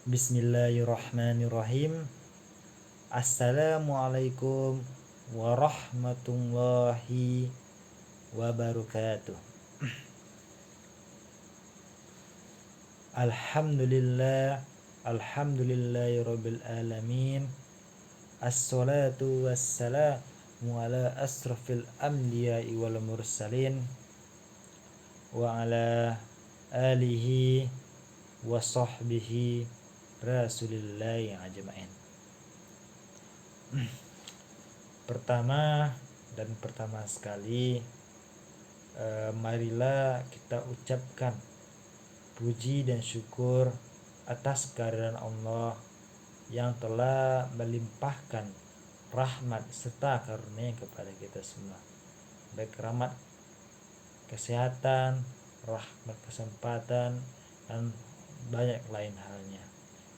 Bismillahirrahmanirrahim. Assalamualaikum warahmatullahi wabarakatuh. Alhamdulillahirabbil alamin. Assalatu wassalamu ala asrafil anbiya'i wal mursalin wa ala alihi wa sahbihi rasulillahi ajma'in. Pertama sekali, marilah kita ucapkan puji dan syukur atas kehadiran Allah yang telah melimpahkan rahmat serta karunia kepada kita semua, baik rahmat kesehatan, rahmat kesempatan, dan banyak lain halnya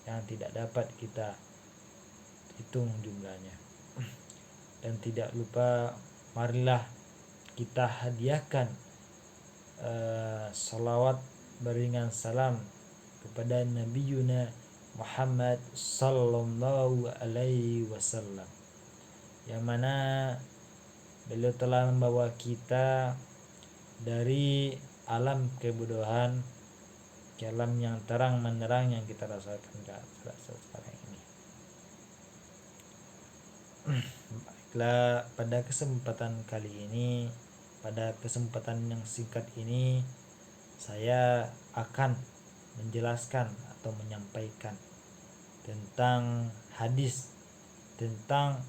yang tidak dapat kita hitung jumlahnya. Dan tidak lupa, marilah kita hadiahkan salawat beringan salam kepada Nabi Yuna Muhammad sallallahu alaihi wasallam, yang mana beliau telah membawa kita dari alam kebodohan ke alam yang terang menerang yang kita rasakan sekarang ini. Baiklah, pada kesempatan kali ini, pada kesempatan yang singkat ini, saya akan menjelaskan atau menyampaikan tentang hadis tentang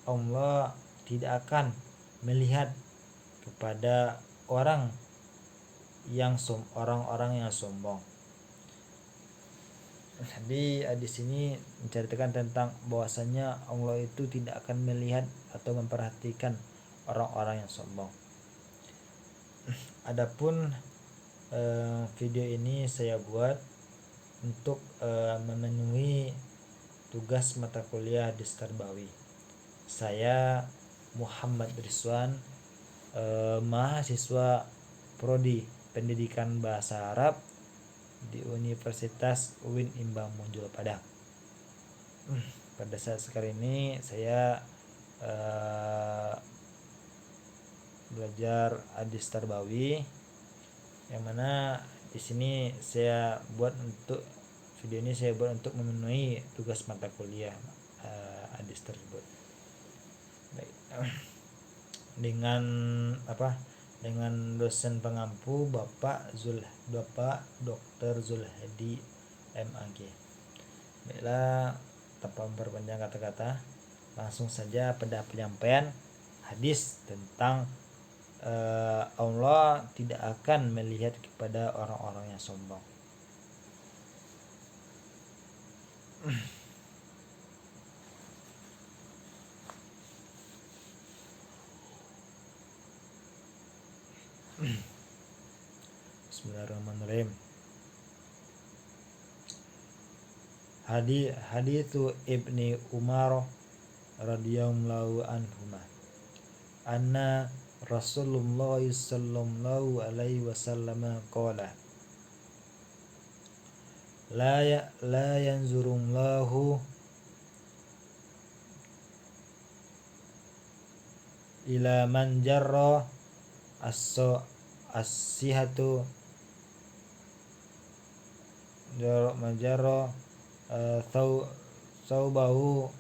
Allah tidak akan melihat kepada orang-orang yang sombong. Jadi di sini menceritakan tentang bahwasanya Allah itu tidak akan melihat atau memperhatikan orang-orang yang sombong. Adapun video ini saya buat untuk memenuhi tugas mata kuliah di Starbawi. Saya Muhammad Rizwan, mahasiswa Prodi Pendidikan Bahasa Arab di Universitas UIN Imbang Monjol Padang. Pada saat sekarang ini saya belajar di Starbawi, yang mana di sini saya buat untuk video ini saya buat untuk memenuhi tugas mata kuliah hadis tersebut. Baik. Dengan dosen pengampu Bapak Dr. Zulhadi MAG. Baiklah, tanpa memperpanjang kata-kata, langsung saja pada penyampaian hadis tentang Allah tidak akan melihat kepada orang-orang yang sombong. Bismillahirrahmanirrahim. Hadithu Ibni Umar radhiyallahu anhuma anna Rasulullah sallallahu alaihi wasallam qala la yanzurullahu ila man jarra as-sihatu majarra thawbahu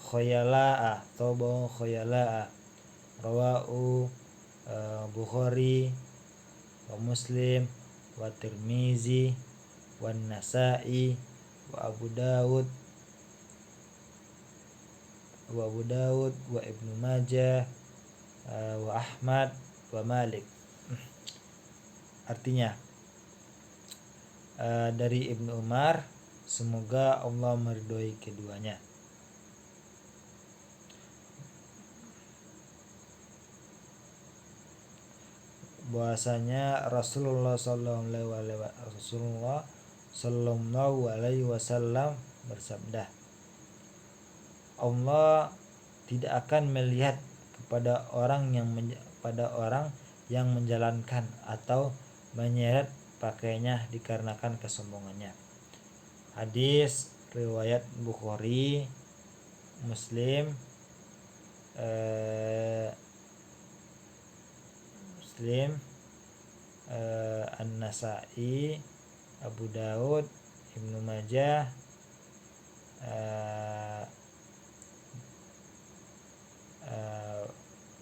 khayala'a rawahu Bukhari wa Muslim wa Tirmizi wa Nasa'i wa Abu Dawud wa Ibnu Majah wa Ahmad wa Malik. Artinya, dari Ibnu Umar, semoga Allah meridhoi keduanya, bahwasanya Rasulullah sallallahu alaihi wasallam bersabda, Allah tidak akan melihat kepada orang yang menjalankan atau menyeret pakaiannya dikarenakan kesombongannya. Hadis riwayat Bukhari, Muslim, An-Nasa'i, Abu Daud, Ibnu Majah,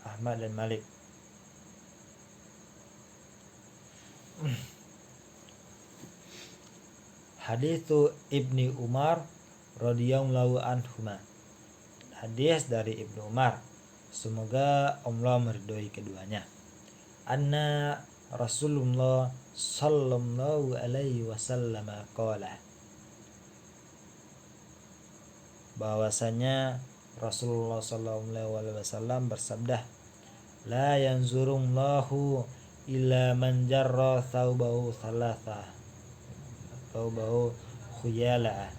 Ahmad dan Malik. Hadithu Ibni Umar radhiyallahu anhuma. Hadis dari Ibnu Umar, semoga Allah meridhoi keduanya. Anna Rasulullah sallallahu alaihi wasallam qala, bahwasanya Rasulullah sallallahu alaihi wasallam bersabda, la yanzurullahu illa man jarra thawbahu khuyala.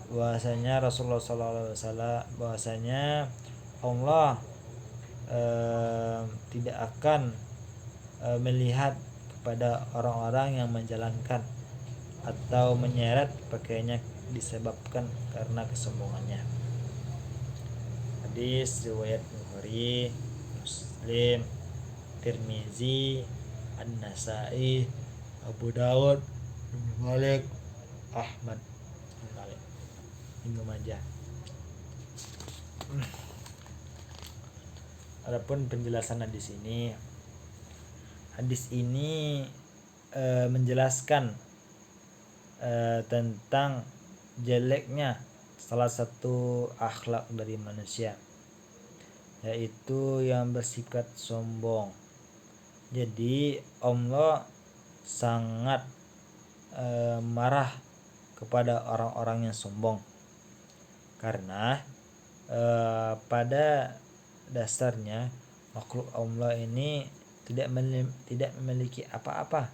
Bahwasanya Rasulullah sallallahu alaihi wasallam, bahwasanya Allah tidak akan melihat kepada orang-orang yang menjalankan atau menyeret pakaiannya disebabkan karena kesombongannya. Hadis riwayat Bukhari, Muslim, Tirmizi, An-Nasa'i, Abu Daud, Ibnu Malik, Ahmad, Ibnu Majah. Adapun penjelasan hadis ini, menjelaskan tentang jeleknya salah satu akhlak dari manusia, yaitu yang bersifat sombong. Jadi Allah sangat marah kepada orang-orang yang sombong, karena pada dasarnya makhluk Allah ini tidak memiliki apa-apa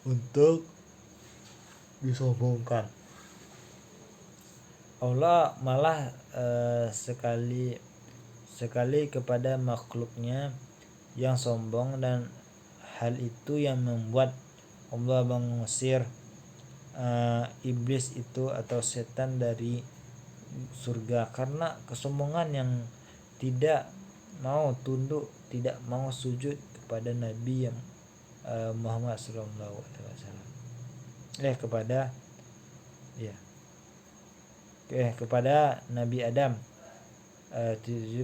untuk disombongkan. Allah malah sekali kepada makhluknya yang sombong, dan hal itu yang membuat Allah mengusir iblis itu atau setan dari surga karena kesombongan yang tidak mau tunduk, tidak mau sujud kepada Nabi yang Muhammad sallallahu alaihi wasallam. Kepada Nabi Adam,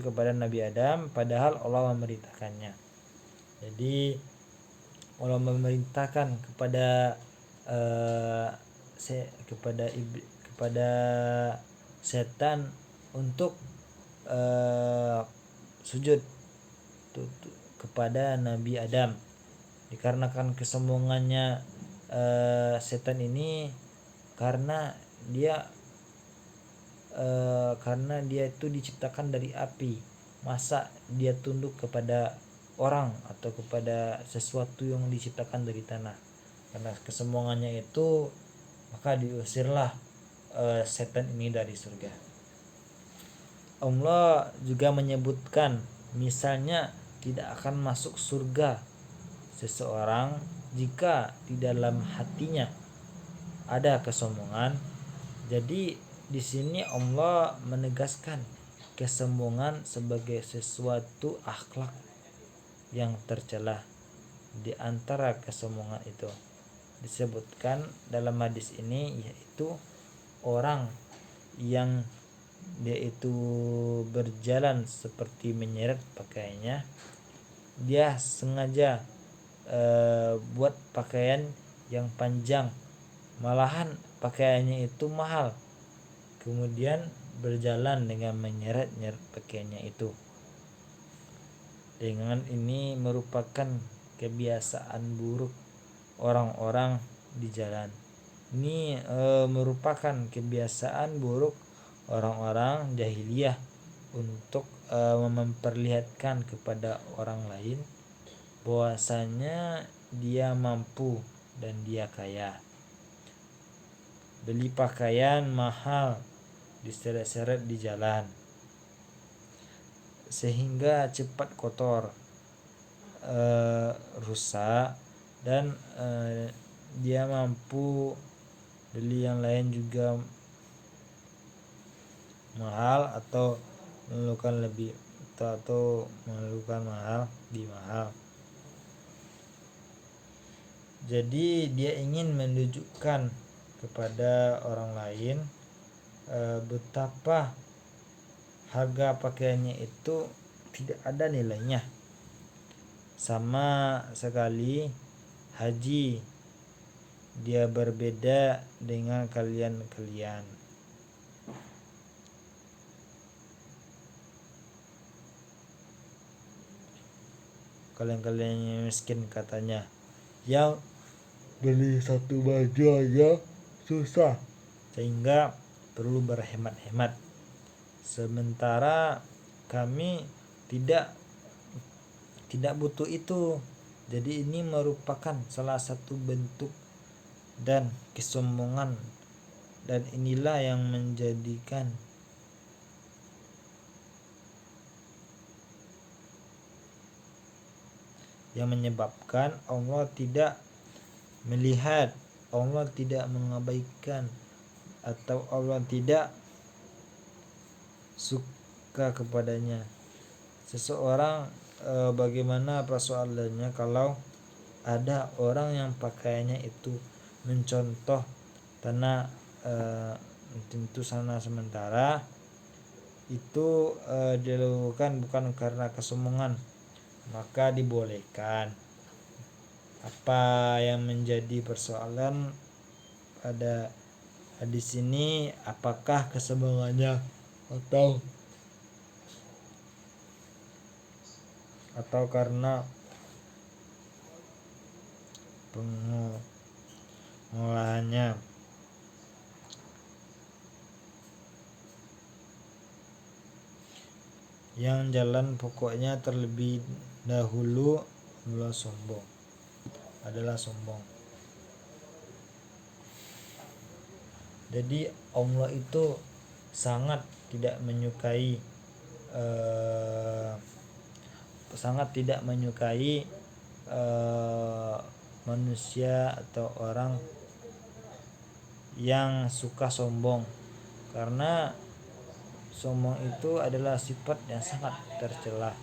kepada Nabi Adam, padahal Allah memerintahkannya. Jadi Allah memerintahkan kepada setan untuk sujud kepada Nabi Adam. Dikarenakan kesombongannya setan ini, karena dia itu diciptakan dari api, masa dia tunduk kepada orang atau kepada sesuatu yang diciptakan dari tanah. Karena kesombongannya itu, maka diusirlah setan ini dari surga. Allah juga menyebutkan, misalnya tidak akan masuk surga seseorang jika di dalam hatinya ada kesombongan. Jadi di sini Allah menegaskan kesombongan sebagai sesuatu akhlak yang tercela. Di antara kesombongan itu disebutkan dalam hadis ini, yaitu orang yang dia itu berjalan seperti menyeret pakaiannya, dia sengaja buat pakaian yang panjang, malahan pakaiannya itu mahal, kemudian berjalan dengan menyeret pakaiannya itu. Dengan ini merupakan kebiasaan buruk orang-orang di jalan. Ini merupakan kebiasaan buruk orang-orang jahiliyah untuk memperlihatkan kepada orang lain bahwasanya dia mampu dan dia kaya. Beli pakaian mahal diseret-seret di jalan sehingga cepat kotor. rusak dan dia mampu beli yang lain juga mahal atau memerlukan lebih atau memerlukan mahal. Jadi dia ingin menunjukkan kepada orang lain betapa harga pakaiannya itu tidak ada nilainya. Sama sekali haji dia berbeda dengan kalian. Kalian yang miskin, katanya, yang beli satu baju aja susah, sehingga perlu berhemat-hemat. Sementara kami tidak butuh itu. Jadi ini merupakan salah satu bentuk dan kesombongan, dan inilah yang menyebabkan Allah tidak melihat, Allah tidak mengabaikan, atau Allah tidak suka kepadanya. Seseorang bagaimana persoalannya kalau ada orang yang pakaiannya itu mencontoh tanah tentu sana sementara itu dilakukan bukan karena kesombongan, maka dibolehkan. Apa yang menjadi persoalan pada hadis ini, apakah kesombongannya atau karena pengolahannya. Yang jalan pokoknya terlebih dahulu adalah sombong. Jadi Allah itu sangat tidak menyukai manusia atau orang yang suka sombong, karena sombong itu adalah sifat yang sangat tercela.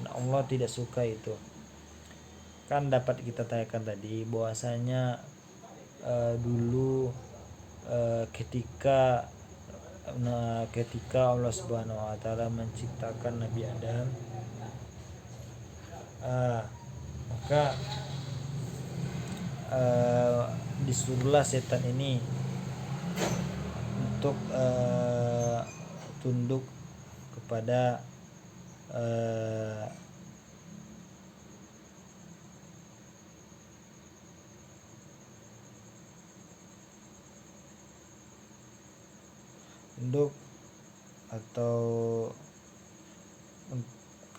Allah tidak suka itu. Kan dapat kita tanyakan tadi bahwasanya dulu ketika Allah Subhanahu wa taala menciptakan Nabi Adam, maka disuruhlah setan ini untuk tunduk kepada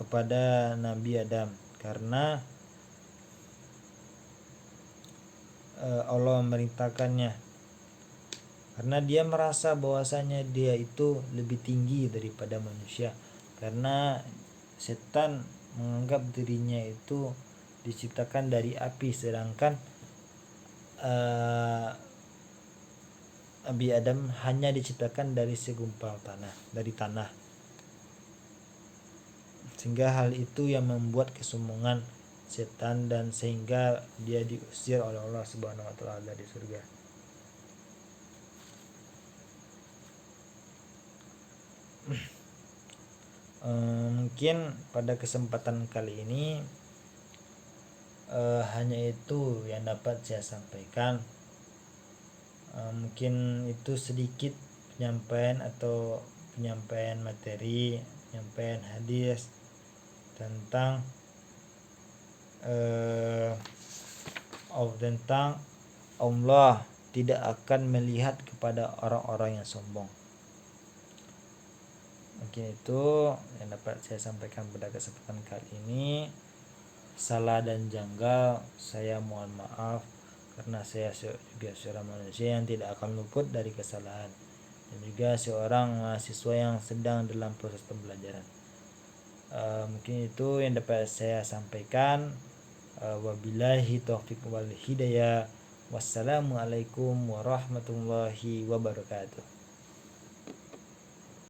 kepada Nabi Adam, karena Allah memerintahkannya, karena dia merasa bahwasanya dia itu lebih tinggi daripada manusia, karena setan menganggap dirinya itu diciptakan dari api, sedangkan Nabi Adam hanya diciptakan dari segumpal tanah, sehingga hal itu yang membuat kesombongan setan, dan sehingga dia diusir oleh Allah Subhanahu wa taala dari surga. Mungkin pada kesempatan kali ini hanya itu yang dapat saya sampaikan. Mungkin itu sedikit penyampaian materi, penyampaian hadis tentang Allah tidak akan melihat kepada orang-orang yang sombong. Mungkin itu yang dapat saya sampaikan pada kesempatan kali ini. Salah dan janggal saya mohon maaf, karena saya juga seorang manusia yang tidak akan luput dari kesalahan, dan juga seorang mahasiswa yang sedang dalam proses pembelajaran. Mungkin itu yang dapat saya sampaikan. Wabillahi taufiq wal hidayah. Wassalamualaikum warahmatullahi wabarakatuh.